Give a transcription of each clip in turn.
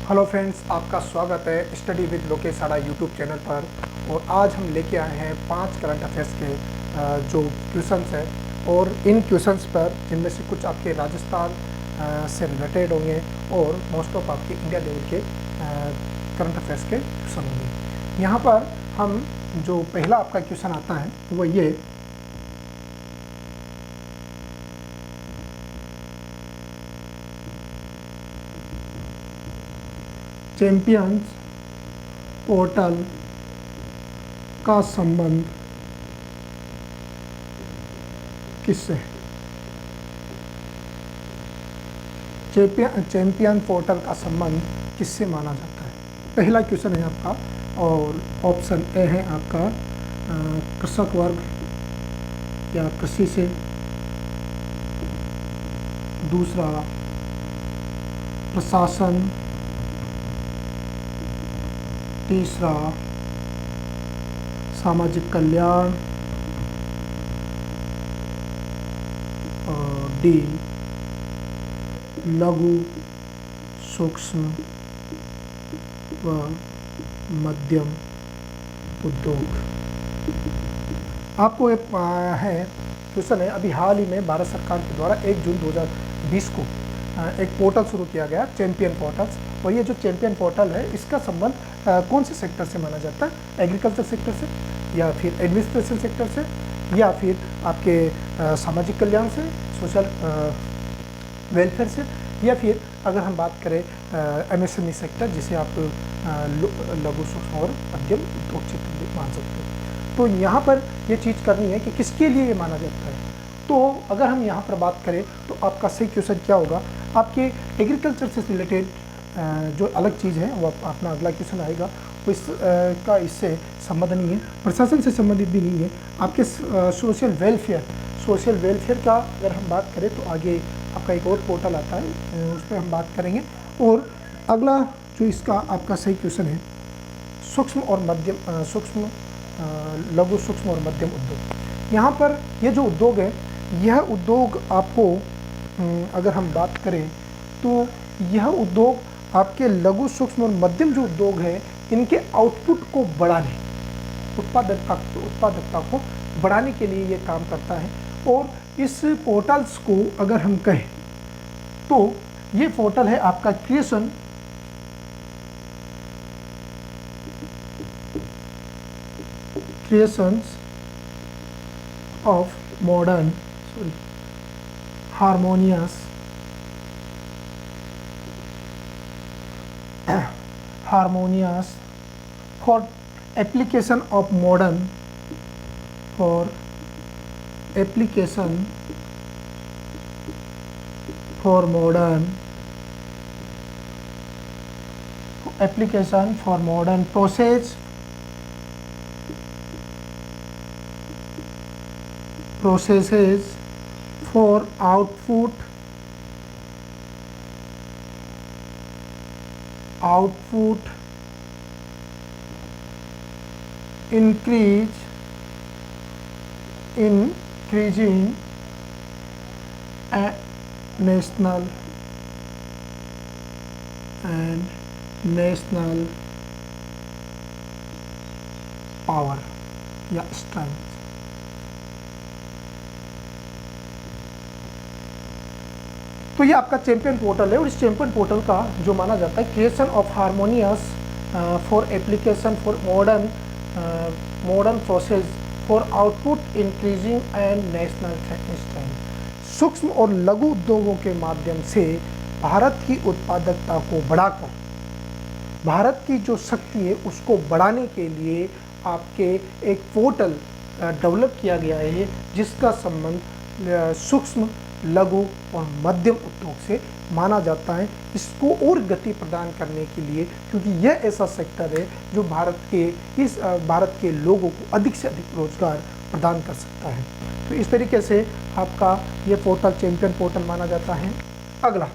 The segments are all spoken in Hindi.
हेलो फ्रेंड्स, आपका स्वागत है स्टडी विद लोकेश साड़ा यूट्यूब चैनल पर। और आज हम लेके आए हैं 5 करंट अफेयर्स के जो क्वेश्चंस हैं, और इन क्वेश्चंस पर जिनमें से कुछ आपके राजस्थान से रिलेटेड होंगे और मोस्ट ऑफ आपके इंडिया लेवल के करंट अफेयर्स के क्वेश्चन होंगे। यहाँ पर हम जो पहला आपका क्वेश्चन आता है वो ये, चैंपियंस पोर्टल का संबंध किससे है? चैंपियन पोर्टल का संबंध किससे माना जाता है? पहला क्वेश्चन है आपका, और ऑप्शन ए है आपका कृषक वर्ग या कृषि से, दूसरा प्रशासन, तीसरा सामाजिक कल्याण, और डी लघु सूक्ष्म व मध्यम उद्योग। आपको एक है क्वेश्चन है, अभी हाल ही में भारत सरकार के द्वारा 1 जून 2020 को एक पोर्टल शुरू किया गया, चैंपियन पोर्टल्स। और ये जो चैंपियन पोर्टल है, इसका संबंध कौन से सेक्टर से माना जाता है? एग्रीकल्चर सेक्टर से, या फिर एडमिनिस्ट्रेशन सेक्टर से, या फिर आपके सामाजिक कल्याण से, सोशल वेलफेयर से, या फिर अगर हम बात करें एमएसएमई सेक्टर, जिसे आप लघु सूक्ष्म और मध्यम उद्योग क्षेत्र भी मान सकते हैं। तो यहाँ पर ये चीज़ करनी है कि किसके लिए ये माना जाता है। तो अगर हम यहाँ पर बात करें तो आपका सही क्वेश्चन क्या होगा? आपके एग्रीकल्चर से रिलेटेड जो अलग चीज़ है वो अपना अगला क्वेश्चन आएगा, वो का इससे संबंध नहीं है, प्रशासन से संबंधित भी नहीं है। आपके सोशल वेलफेयर का अगर हम बात करें तो आगे आपका एक और पोर्टल आता है, उस पर हम बात करेंगे। और अगला जो इसका आपका सही क्वेश्चन है, लघु सूक्ष्म और मध्यम उद्योग। यहाँ पर ये जो उद्योग है, यह उद्योग आपको अगर हम बात करें तो यह उद्योग आपके लघु सूक्ष्म और मध्यम जो उद्योग है, इनके आउटपुट को बढ़ाने, उत्पादकता को बढ़ाने के लिए ये काम करता है। और इस पोर्टल्स को अगर हम कहें तो ये पोर्टल है आपका creations of modern harmonious for application of modern for application for modern processes for output increasing national power या strength। तो ये आपका चैंपियन पोर्टल है, और इस चैंपियन पोर्टल का जो माना जाता है creation of harmonious for application for modern process for output increasing and national strength. सूक्ष्म और लघु उद्योगों के माध्यम से भारत की उत्पादकता को बढ़ाकर भारत की जो शक्ति है उसको बढ़ाने के लिए आपके एक पोर्टल डेवलप किया गया है, जिसका संबंध सूक्ष्म, लघु और मध्यम उद्योग से माना जाता है। इसको और गति प्रदान करने के लिए, क्योंकि यह ऐसा सेक्टर है जो भारत के लोगों को अधिक से अधिक रोजगार प्रदान कर सकता है। तो इस तरीके से आपका ये पोर्टल चैंपियन पोर्टल माना जाता है। अगला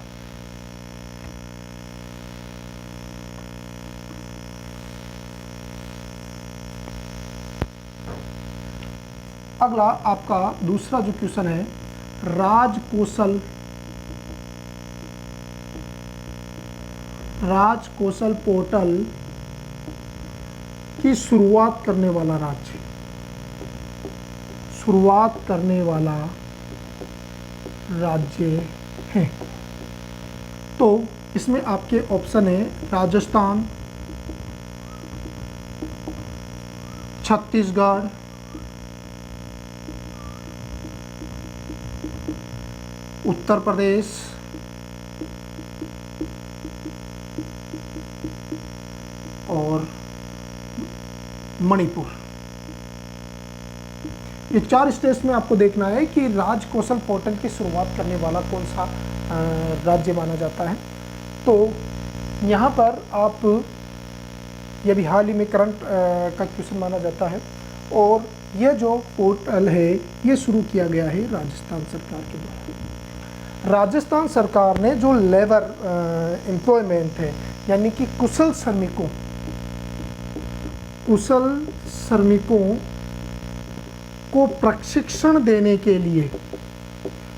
आपका दूसरा जो क्वेश्चन है, राज कौशल पोर्टल की शुरुआत करने वाला राज्य, शुरुआत करने वाला राज्य है? तो इसमें आपके ऑप्शन है राजस्थान, छत्तीसगढ़, उत्तर प्रदेश और मणिपुर। ये 4 स्टेट्स में आपको देखना है कि राज कौशल पोर्टल की शुरुआत करने वाला कौन सा राज्य माना जाता है। तो यहाँ पर आप, यह भी हाल ही में करंट का क्वेश्चन माना जाता है, और यह जो पोर्टल है ये शुरू किया गया है राजस्थान सरकार के द्वारा। राजस्थान सरकार ने जो लेबर एम्प्लॉयमेंट है, यानी कि कुशल श्रमिकों को प्रशिक्षण देने के लिए,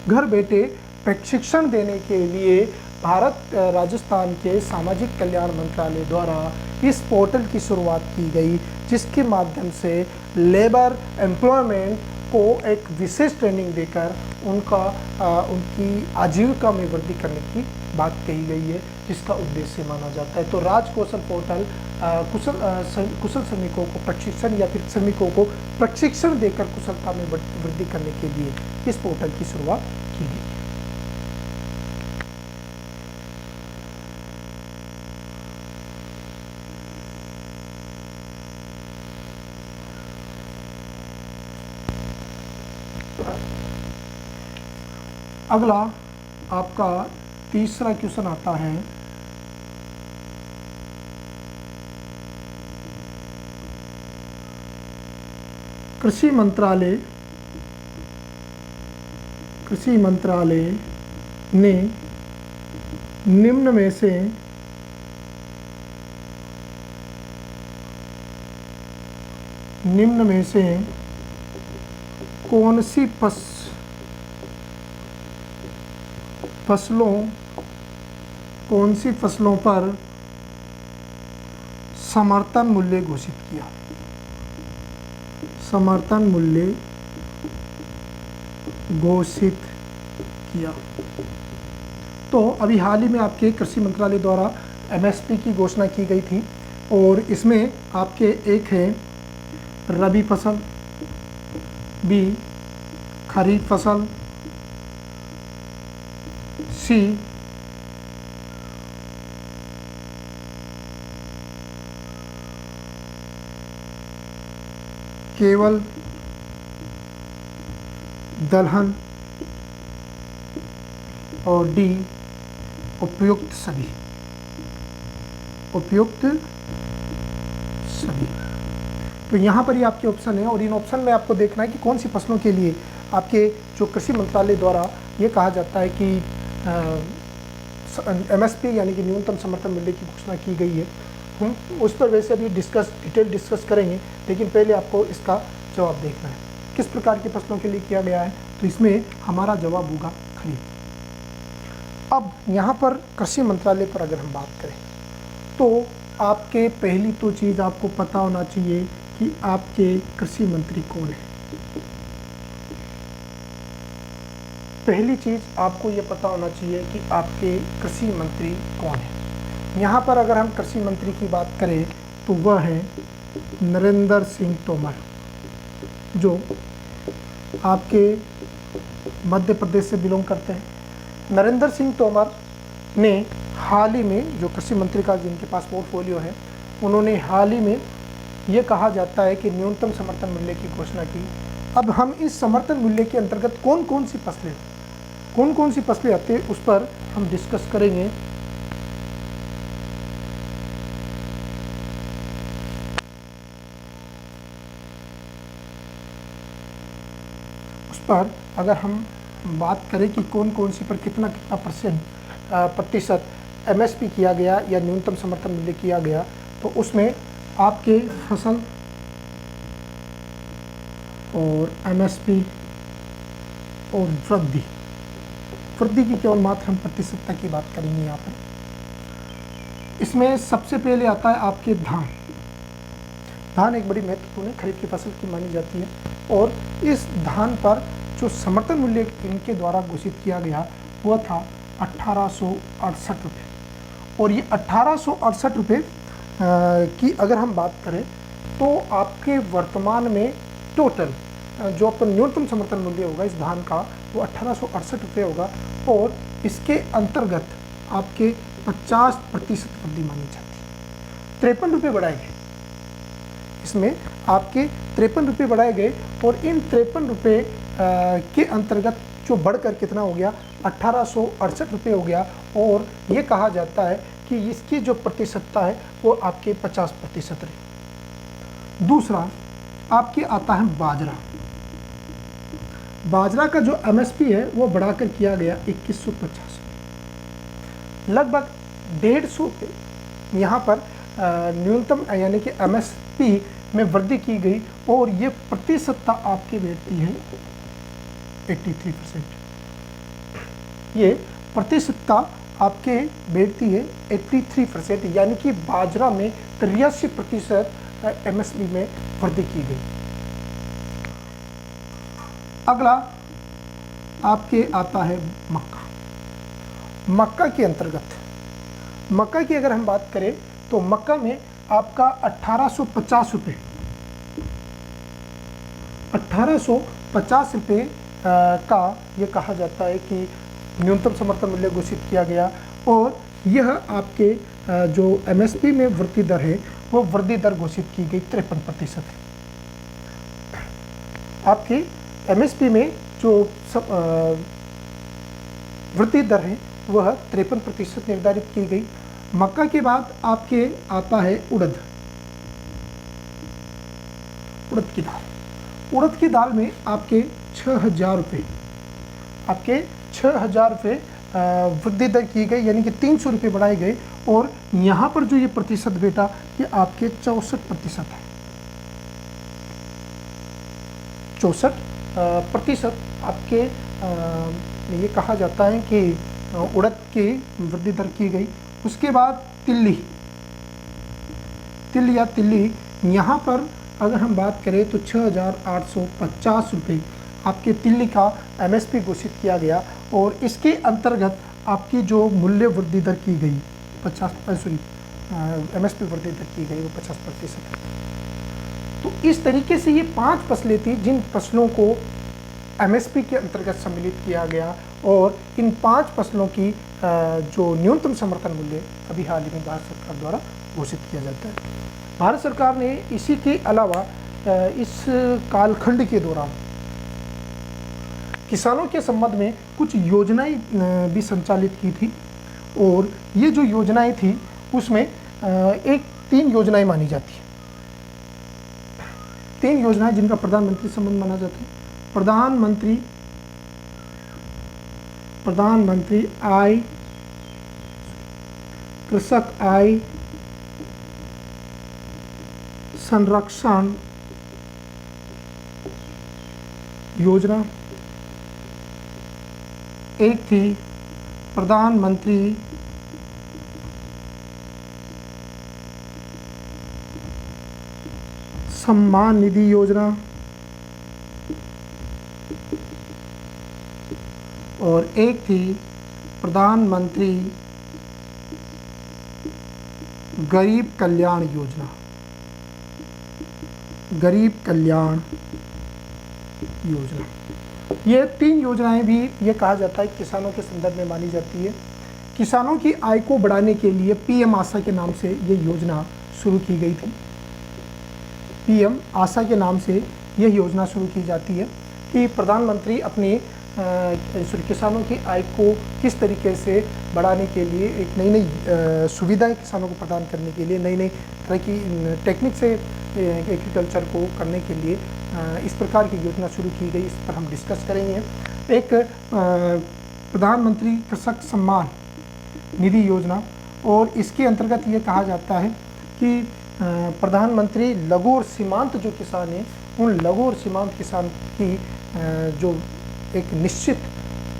घर बैठे प्रशिक्षण देने के लिए राजस्थान के सामाजिक कल्याण मंत्रालय द्वारा इस पोर्टल की शुरुआत की गई, जिसके माध्यम से लेबर एम्प्लॉयमेंट को एक विशेष ट्रेनिंग देकर उनकी आजीविका में वृद्धि करने की बात कही गई है, जिसका उद्देश्य माना जाता है। तो राज कौशल पोर्टल कुशल श्रमिकों को प्रशिक्षण या फिर श्रमिकों को प्रशिक्षण देकर कुशलता में वृद्धि करने के लिए इस पोर्टल की शुरुआत की गई। अगला आपका तीसरा क्वेश्चन आता है, कृषि मंत्रालय ने निम्न में से कौन सी फसलों पर समर्थन मूल्य घोषित किया? समर्थन मूल्य घोषित किया। तो अभी हाल ही में आपके कृषि मंत्रालय द्वारा एमएसपी की घोषणा की गई थी, और इसमें आपके एक है रबी फसल, बी खरीफ फसल, सी केवल दलहन, और डी उपयुक्त सभी। तो यहाँ पर ही आपके ऑप्शन है, और इन ऑप्शन में आपको देखना है कि कौन सी फसलों के लिए आपके जो कृषि मंत्रालय द्वारा ये कहा जाता है कि एमएसपी यानी कि न्यूनतम समर्थन मूल्य की घोषणा की गई है। हम उस पर वैसे अभी डिटेल डिस्कस करेंगे, लेकिन पहले आपको इसका जवाब देखना है किस प्रकार की फसलों के लिए किया गया है। तो इसमें हमारा जवाब होगा खरीफ। अब यहाँ पर कृषि मंत्रालय पर अगर हम बात करें, तो आपके पहली तो चीज़ आपको पता होना चाहिए कि आपके कृषि मंत्री कौन है। पहली चीज़ आपको ये पता होना चाहिए कि आपके कृषि मंत्री कौन है। यहाँ पर अगर हम कृषि मंत्री की बात करें तो वह है नरेंद्र सिंह तोमर, जो आपके मध्य प्रदेश से बिलोंग करते हैं। नरेंद्र सिंह तोमर ने हाल ही में, जो कृषि मंत्री का जिनके पास पोर्टफोलियो है, उन्होंने हाल ही में ये कहा जाता है कि न्यूनतम समर्थन मूल्य की घोषणा की। अब हम इस समर्थन मूल्य के अंतर्गत कौन कौन सी फसलें आती है उस पर हम डिस्कस करेंगे। उस पर अगर हम बात करें कि कौन कौन सी पर कितना प्रतिशत एमएसपी किया गया या न्यूनतम समर्थन मूल्य किया गया, तो उसमें आपके फसल और एमएसपी और वृद्धि की केवल मात्र हम प्रतिशतता की बात करेंगे यहाँ पर। इसमें सबसे पहले आता है आपके धान। धान एक बड़ी महत्वपूर्ण खरीफ की फसल की मानी जाती है, और इस धान पर जो समर्थन मूल्य इनके द्वारा घोषित किया गया वह था 1868 रुपये। और ये 1868 रुपये की अगर हम बात करें तो आपके वर्तमान में टोटल जो आपका न्यूनतम समर्थन मूल्य होगा इस धान का वो 1868 रुपये होगा, और इसके अंतर्गत आपके 50% वृद्धि मानी जाती है। 53 रुपये बढ़ाए गए, इसमें आपके 53 रुपये बढ़ाए गए, और इन 53 रुपये के अंतर्गत जो बढ़कर कितना हो गया 1868 रुपये हो गया। और ये कहा जाता है कि इसकी जो प्रतिशतता है वो आपके 50% रही। दूसरा आपके आता है बाजरा। बाजरा का जो MSP है वो बढ़ाकर किया गया 2150, लगभग 150 रुपये यहाँ पर न्यूनतम यानी कि MSP में वृद्धि की गई, और ये प्रतिशतता आपकी बैठती है 83%। ये प्रतिशतता आपके बैठती है 83%, यानी कि बाजरा में 83% MSP में वृद्धि की गई। अगला आपके आता है मक्का। मक्का के अंतर्गत मक्का की अगर हम बात करें तो मक्का में आपका 1850 रुपये 1850 रुपये का ये कहा जाता है कि न्यूनतम समर्थन मूल्य घोषित किया गया, और यह आपके जो MSP में वृद्धि दर है वो वृद्धि दर घोषित की गई 53% है। आपकी MSP में जो वृद्धि दर है वह 53% निर्धारित की गई। मक्का के बाद आपके आता है उड़द की दाल। उड़द की दाल में आपके 6000 रुपये वृद्धि दर की गई, यानी कि 300 रुपये बढ़ाए गए, और यहाँ पर जो ये प्रतिशत बेटा ये आपके 64% है। 64% आपके ये कहा जाता है कि उड़द की वृद्धि दर की गई। उसके बाद तिल्ली यहाँ पर अगर हम बात करें तो 6850 रुपये आपके तिल्ली का MSP घोषित किया गया, और इसके अंतर्गत आपकी जो मूल्य वृद्धि दर की गई MSP वृद्धि दर की गई वो 50% है। तो इस तरीके से ये 5 फसलें थी जिन फसलों को MSP के अंतर्गत सम्मिलित किया गया, और इन 5 फसलों की जो न्यूनतम समर्थन मूल्य अभी हाल ही में भारत सरकार द्वारा घोषित किया जाता है। भारत सरकार ने इसी के अलावा इस कालखंड के दौरान किसानों के संबंध में कुछ योजनाएं भी संचालित की थी, और ये जो योजनाएं थी उसमें 3 योजनाएं मानी जाती हैं। 3 योजनाएं जिनका प्रधानमंत्री संबंध माना जाता है। प्रधानमंत्री आय कृषक आय संरक्षण योजना, एक थी प्रधानमंत्री सम्मान निधि योजना, और एक थी प्रधानमंत्री गरीब कल्याण योजना। ये 3 योजनाएं भी ये कहा जाता है किसानों के संदर्भ में मानी जाती है। किसानों की आय को बढ़ाने के लिए PM आशा के नाम से ये योजना शुरू की गई थी। PM आशा के नाम से यह योजना शुरू की जाती है कि प्रधानमंत्री अपने किसानों की आय को किस तरीके से बढ़ाने के लिए एक नई सुविधाएं किसानों को प्रदान करने के लिए नई तरह की टेक्निक से एग्रीकल्चर को करने के लिए इस प्रकार की योजना शुरू की गई। इस पर हम डिस्कस करेंगे। एक प्रधानमंत्री कृषक सम्मान निधि योजना, और इसके अंतर्गत ये कहा जाता है कि प्रधानमंत्री लघु और सीमांत जो किसान हैं उन लघु और सीमांत किसान की जो एक निश्चित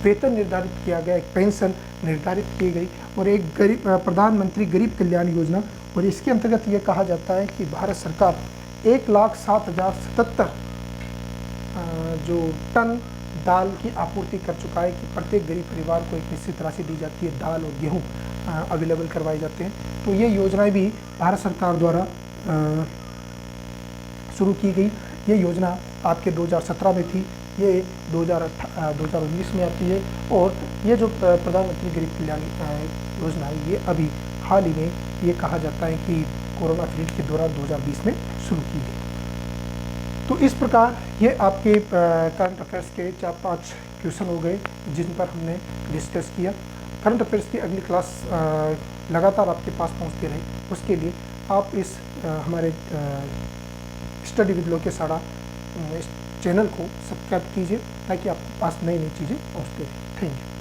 वेतन निर्धारित किया गया, एक पेंशन निर्धारित की गई, और एक प्रधानमंत्री गरीब कल्याण योजना, और इसके अंतर्गत ये कहा जाता है कि भारत सरकार 1,07,077 जो टन दाल की आपूर्ति कर चुका है कि प्रत्येक गरीब परिवार को एक निश्चित राशि दी जाती है, दाल और गेहूँ अवेलेबल करवाए जाते हैं। तो ये योजनाएं भी भारत सरकार द्वारा शुरू की गई। ये योजना आपके 2017 में थी, ये 2019 में आती है, और ये जो प्रधानमंत्री गरीब कल्याण योजना है ये अभी हाल ही में ये कहा जाता है कि कोरोना पीरियड के दौरान 2020 में शुरू की गई। तो इस प्रकार ये आपके करंट अफेयर्स के 4-5 क्वेश्चन हो गए जिन पर हमने डिस्कस किया। करंट अफेयर्स की अगली क्लास लगातार आपके पास पहुंचती रहे, उसके लिए आप इस हमारे स्टडी विद लोकेश साड़ा इस चैनल को सब्सक्राइब कीजिए ताकि आपके पास नई नई चीज़ें पहुंचती रहें। Thank you.